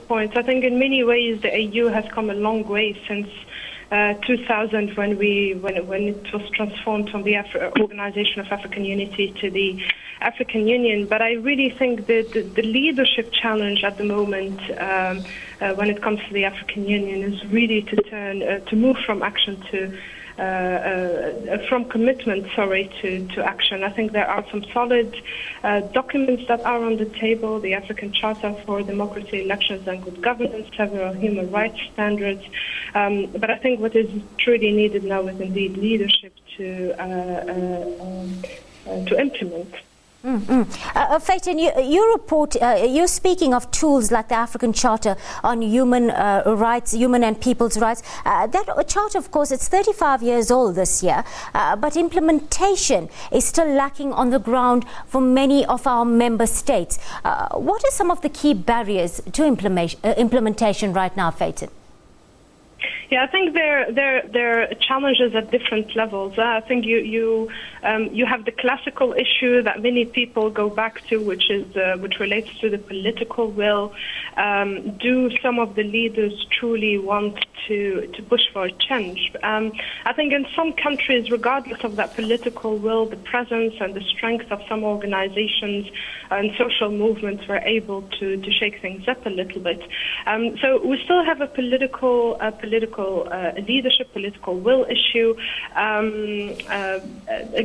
points. I think in many ways the AU has come a long way since 2000 when it was transformed from the Organization of African Unity to the African Union. But I really think that the leadership challenge at the moment when it comes to the African Union is really to move from action to from commitment, to action. I think there are some solid documents that are on the table: the African Charter for Democracy, Elections and Good Governance, several human rights standards. But I think what is truly needed now is indeed leadership to implement. Faten, you report, you're speaking of tools like the African Charter on human rights, human and people's rights. That charter, of course, it's 35 years old this year, but implementation is still lacking on the ground for many of our member states. What are some of the key barriers to implementation right now, Faten? Yeah, I think there are challenges at different levels. I think you have the classical issue that many people go back to, which relates to the political will. Do some of the leaders truly want to push for a change? I think in some countries, regardless of that political will, the presence and the strength of some organizations and social movements were able to shake things up a little bit. So we still have a political leadership, political will issue, a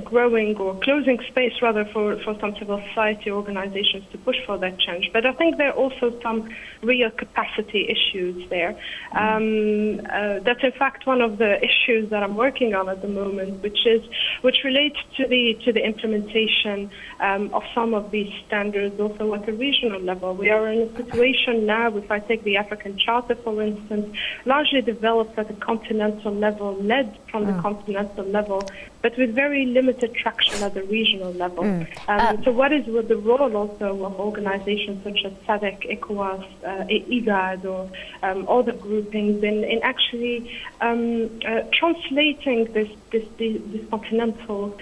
growing or closing space rather for some civil society organizations to push for that change. But I think there are also some real capacity issues there. That's in fact one of the issues that I'm working on at the moment, which relates to the implementation of some of these standards also at the regional level. We are in a situation now, if I take the African Charter, for instance, largely developed at the continental level, led from the continental level, but with very limited traction at the regional level. So what is the role also of organizations such as SADC, ECOWAS, IGAD, or other groupings in actually translating this continental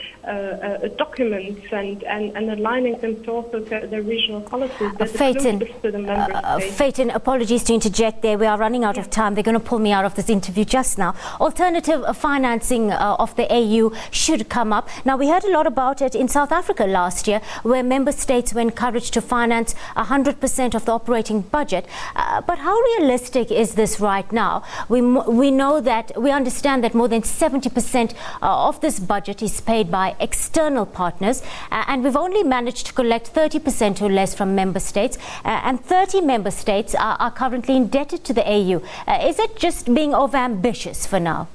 documents and aligning them to also the regional policies that are closest to the member states? Faten, apologies to interject there. We are running out of time. They're going to pull me out of this interview just now. Alternative financing of the AU should come up. Now, we heard a lot about it in South Africa last year, where member states were encouraged to finance 100% of the operating budget. But how realistic is this right now? We understand that more than 70% of this budget is paid by external partners, and we've only managed to collect 30% or less from member states, and 30 member states are currently indebted to the AU. Is it just being overambitious for now?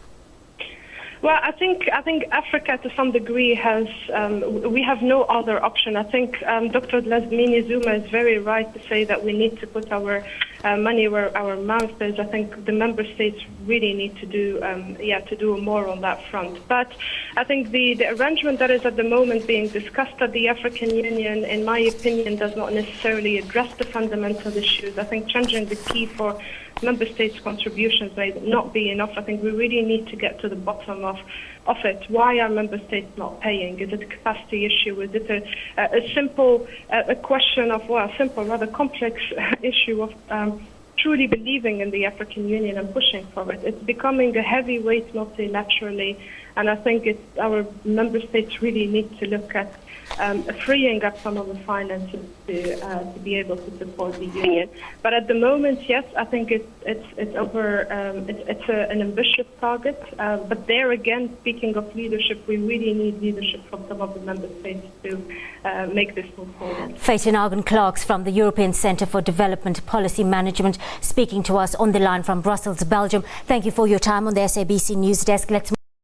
Well, I think Africa, to some degree, we have no other option. I think Dr. Dlamini Zuma is very right to say that we need to put our money where our mouth is. I think the member states really need to do more on that front. But I think the arrangement that is at the moment being discussed at the African Union, in my opinion, does not necessarily address the fundamental issues. I think changing the key for member states' contributions may not be enough. I think we really need to get to the bottom of it. Why are member states not paying? Is it a capacity issue? Is it a simple question of, simple, rather complex issue of truly believing in the African Union and pushing for it? It's becoming a heavyweight multilaterally, and I think our member states really need to look at freeing up some of the finances to be able to support the union. But at the moment, yes, I think it's an ambitious target. But there again, speaking of leadership, we really need leadership from some of the member states to make this move forward. Faten Aargen Clerx from the European Centre for Development Policy Management, speaking to us on the line from Brussels, Belgium. Thank you for your time on the SABC News Desk. Let's